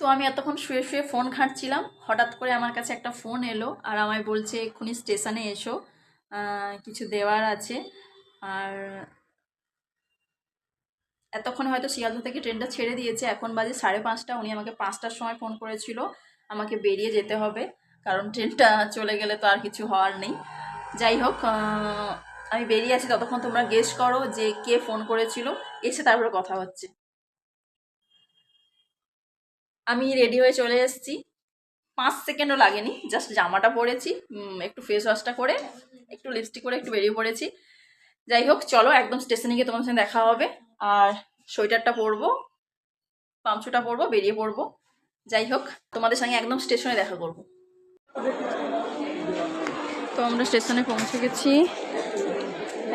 তো আমি এতক্ষণ শুয়ে শুয়ে ফোন ঘাঁটছিলাম, হঠাৎ করে আমার কাছে একটা ফোন এলো আর আমায় বলছে এক্ষুনি স্টেশনে এসো, কিছু দেওয়ার আছে। আর এতক্ষণে হয়তো শিয়ালদা থেকে ট্রেনটা ছেড়ে দিয়েছে, এখন বাজে 5:30। উনি আমাকে 5টার সময় ফোন করেছিল, আমাকে বেরিয়ে যেতে হবে, কারণ ট্রেনটা চলে গেলে তো আর কিছু হওয়ার নেই। যাই হোক, আমি বেরিয়ে আছি, ততক্ষণ তোমরা গেস করো যে কে ফোন করেছিল, এসে তারপরে কথা হচ্ছে। আমি রেডি হয়ে চলে এসেছি, 5 সেকেন্ডও লাগেনি, জাস্ট জামাটা পরেছি, একটু ফেস ওয়াশটা করে, একটু লিপস্টিক করে একটু বেরিয়ে পড়েছি। যাই হোক, চলো একদম স্টেশনে গিয়ে তোমার সঙ্গে দেখা হবে। আর সোয়েটারটা পরবো, পামচুটা পরবো, বেরিয়ে পড়বো। যাই হোক, তোমাদের সঙ্গে একদম স্টেশনে দেখা করবো। তো আমরা স্টেশনে পৌঁছে গেছি,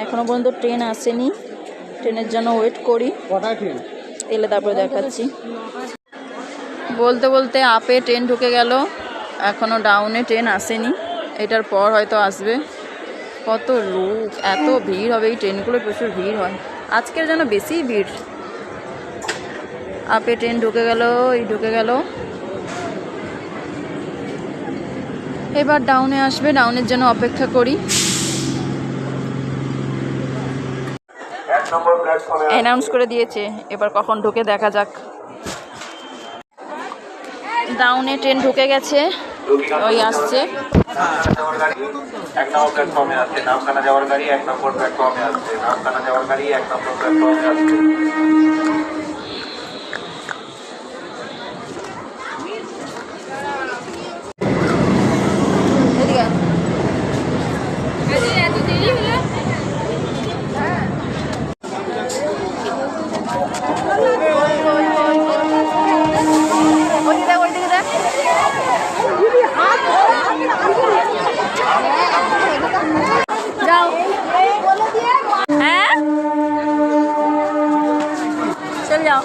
এখনো পর্যন্ত ট্রেন আসেনি, ট্রেনের জন্য ওয়েট করি, এলে তারপরে দেখাচ্ছি। বলতে বলতে আপে ট্রেন ঢুকে গেল, এখনো ডাউনে ট্রেন আসেনি, এটার পর হয়তো আসবে। কত লোক, এত ভিড় হবে এই ট্রেনগুলো, প্রচুর ভিড় হয় আজকের, যেন বেশি ভিড়। আপে ট্রেন ঢুকে গেল, এই ঢুকে গেল, এবার ডাউনে আসবে, ডাউনের জন্য অপেক্ষা করি। অ্যানাউন্স করে দিয়েছে, এবার কখন ঢুকে দেখা যাক। ডাউনে ট্রেন ঢুকে গেছে, ওই আসছে। এক নম্বর প্ল্যাটফর্মে আছে নামখানা যাওয়ার গাড়ি, 1 নম্বর প্ল্যাটফর্মে আছে নামখানা যাওয়ার গাড়ি, 1 নম্বর প্ল্যাটফর্মে আছে। যাও, হ্যাঁ চল যাও।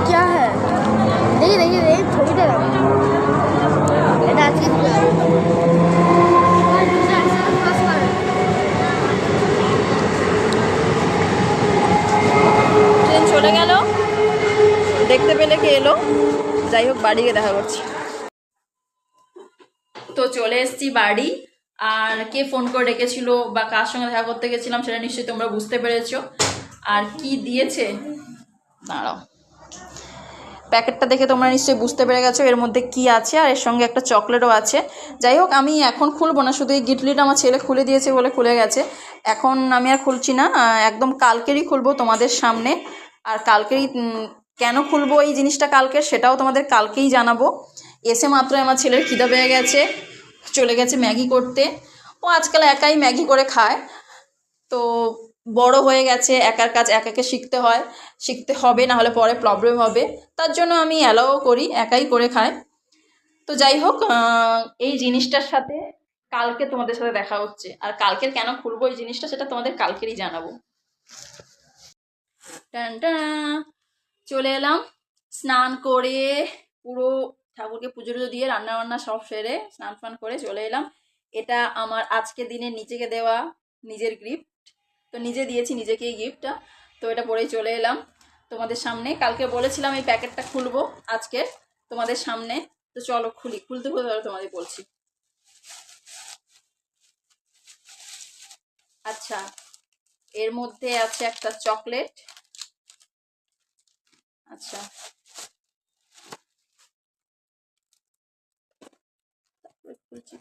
क्या है? देखिए देखिए देखिए ছবিটা দেখো, এটা আজকে ট্রেন চলে গেল, দেখতে পেলে কে এলো। যাই হোক, বাড়ি গিয়ে দেখা করছি। তো চলে এসেছি বাড়ি। আর কে ফোন করে ডেকেছিল বা কার সঙ্গে দেখা করতে গেছিলাম সেটা নিশ্চয়ই তোমরা বুঝতে পেরেছো। আর কি দিয়েছে, দাঁড়াও, প্যাকেটটা দেখে তোমরা নিশ্চয়ই বুঝতে পেরে গেছো এর মধ্যে কি আছে, আর এর সঙ্গে একটা চকলেটও আছে। যাই হোক, আমি এখন খুলবো না, শুধু এই গিটলিটা আমার ছেলে খুলে দিয়েছে বলে খুলে গেছে, এখন আমি আর খুলছি না, একদম কালকেরই খুলবো তোমাদের সামনে। আর কালকেই কেন খুলবো এই জিনিসটা কালকের, সেটাও তোমাদের কালকেই জানাবো। এসে মাত্র আমার ছেলের খিদে পেয়ে গেছে, চলে গেছে ম্যাগি করতে। ও আজকাল একাই ম্যাগি করে খায়, তো বড় হয়ে গেছে, একার কাজ একাকে শিখতে হয়, শিখতে হবে, না হলে পরে প্রবলেম হবে। তার জন্য আমি অ্যালাও করি, একাই করে খায়। তো যাই হোক, এই জিনিসটার সাথে কালকে তোমাদের সাথে দেখা হচ্ছে, আর কালকের কেন খুলবো এই জিনিসটা সেটা তোমাদের কালকেরই জানাবো। টান টান, চলে এলাম স্নান করে, পুরো ঠাকুরকে পুজো টুজো দিয়ে রান্না বান্না সব সেরে স্নান ফান করে চলে এলাম। এটা আমার আজকের দিনে নিজেকে দেওয়া নিজের গিফট, তো নিজে দিয়েছি নিজেকেই গিফটটা। তো এটা পরেই চলে এলাম তোমাদের সামনে, কালকে বলেছিলাম এই প্যাকেটটা খুলবো আজকে তোমাদের সামনে। তো চলো খুলি, খুলতে খুলতে তোমাদের বলছি। আচ্ছা, এর মধ্যে আছে একটা চকলেট। আচ্ছা, খুলছি,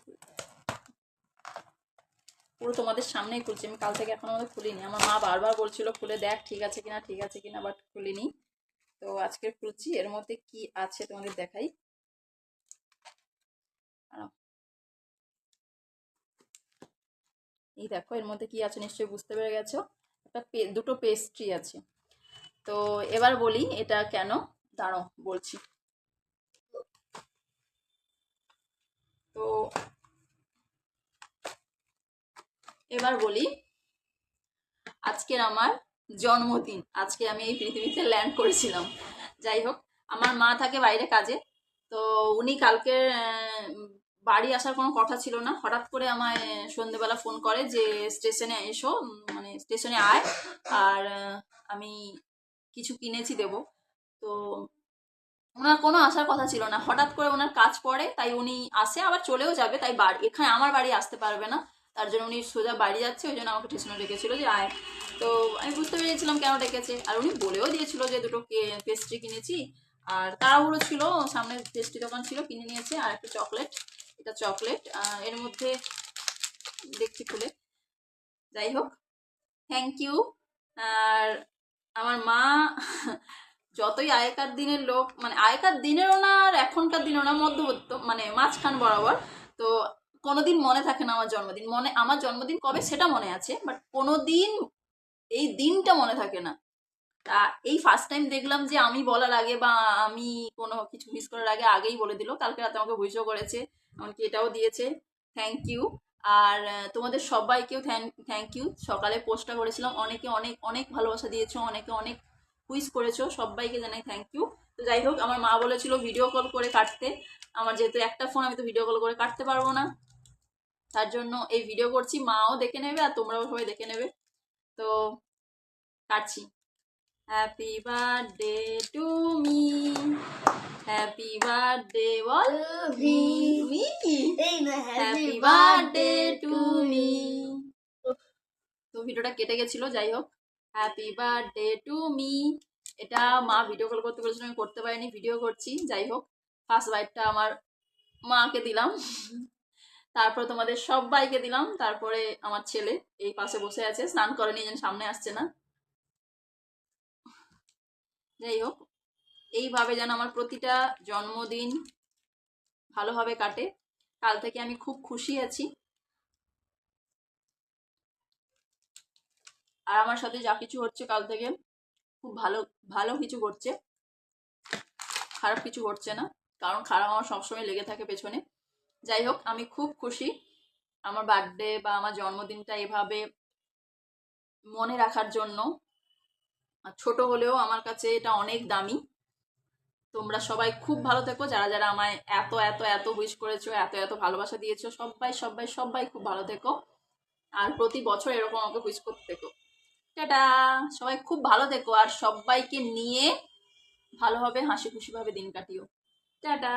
পুরো তোমাদের সামনেই খুলছি, আমি কাল থেকে এখন আমাদের খুলিনি, আমার মা বারবার বলছিল খুলে দেখ ঠিক আছে কিনা ঠিক আছে কিনা, বাট খুলিনি। তো আজকে খুলছি, এর মধ্যে কি আছে তোমাদের দেখাই। এই দেখো এর মধ্যে কি আছে, নিশ্চয়ই বুঝতে পেরে গেছো, একটা দুটো পেস্ট্রি আছে। তো এবার বলি এটা কেন, দাঁড়াও বলছি। তো এবার বলি, আজকের আমার জন্মদিন, আজকে আমি এই পৃথিবীতে ল্যান্ড করেছিলাম। যাই হোক, আমার মা থাকে বাইরে কাজে, তো উনি কালকে বাড়ি আসার কোনো কথা ছিল না, হঠাৎ করে আমায় সন্ধেবেলা ফোন করে যে স্টেশনে এসো, মানে স্টেশনে আয়, আর আমি কিছু কিনেছি দেবো। তো ওনার কোনো আসার কথা ছিল না, হঠাৎ করে ওনার কাজ পড়ে, তাই উনি আসে আবার চলেও যাবে, তাই বাড়ি এখানে আমার বাড়ি আসতে পারবে না, তার জন্য উনি সোজা বাড়ি যাচ্ছে, ওই জন্য আমাকে স্টেশনে ডেকেছিল যে আয়। তো আমি বুঝতে পেরেছিলাম কেন ডেকেছে, আর উনি বলেও দিয়েছিল যে দুটো পেস্ট্রি কিনেছি, আর তাড়াহুড়ো ছিল, সামনে পেস্ট্রি দোকান ছিল, কিনে নিয়েছে, আর একটা চকলেট, এটা চকলেট, এর মধ্যে দেখছি খুলে। যাই হোক, থ্যাংক ইউ। আর আমার মা যতই আগেকার দিনের লোক, মানে আগেকার দিনেরও না আর এখনকার দিনেরও না, মধ্যবর্ত মানে মাঝখান বরাবর, তো কোনোদিন মনে থাকে না আমার জন্মদিন, আমার জন্মদিন কবে সেটা মনে আছে, বাট কোনোদিন এই দিনটা মনে থাকে না। তা এই ফার্স্ট টাইম দেখলাম যে আমি বলার আগে বা আমি কোনো কিছু মিস করার আগে আগেই বলে দিল, কালকে রাতে আমাকে বুঝেও করেছে, এমনকি এটাও দিয়েছে, থ্যাংক ইউ। আর তোমাদের সবাইকেও থ্যাংক ইউ, সকালে পোস্টটা করেছিলাম, অনেকে অনেক অনেক ভালোবাসা দিয়েছো, অনেকে অনেক কুইজ করেছো, সবাইকে জানাই থ্যাংক ইউ। তো যাই হোক, আমার মা বলেছিল ভিডিও কল করে কাটতে, আমার যেহেতু একটা ফোন, আমি তো ভিডিও কল করে কাটতে পারবো না, তার জন্য এই ভিডিও করছি, মাও দেখে নেবে আর তোমরাও সবাই দেখে নেবে। তো কাটছি। Happy birthday to me, happy birthday ball me, এই না, হ্যাপি বার্থডে টু মি। তো ভিডিওটা কেটে গেছিল, যাই হোক, হ্যাপি বার্থডে টু মি, এটা মা ভিডিও কল করতে বলেছিল, আমি করতে পারিনি, ভিডিও করছি। যাই হোক, ফার্স্ট বাইটটা আমার মাকে দিলাম, তারপর তোমাদের সবাইকে দিলাম, তারপরে আমার ছেলে এই পাশে বসে আছে, স্নান করেনি, যেন সামনে আসছে না। যাই হোক, এইভাবে যেন আমার প্রতিটা জন্মদিন ভালোভাবে কাটে। কাল থেকে আমি খুব খুশি আছি, আর আমার সাথে যা কিছু হচ্ছে কাল থেকে খুব ভালো ভালো কিছু ঘটছে, খারাপ কিছু ঘটছে না, কারণ খারাপ আমার সবসময় লেগে থাকে পেছনে। যাই হোক, আমি খুব খুশি আমার বার্থডে বা আমার জন্মদিনটা এভাবে মনে রাখার জন্য। আর ছোট হলেও আমার কাছে এটা অনেক দামি। তোমরা সবাই খুব ভালো থেকো, যারা যারা আমায় এত এত এত উইশ করেছো, এত এত ভালোবাসা দিয়েছো, সবাই সবাই সবাই খুব ভালো থেকো, আর প্রতি বছর এরকম আমাকে উইশ করতে থেকো। টাটা, সবাই খুব ভালো থেকো, আর সবাইকে নিয়ে ভালোভাবে হাসি খুশিভাবে দিন কাটিও। টাটা।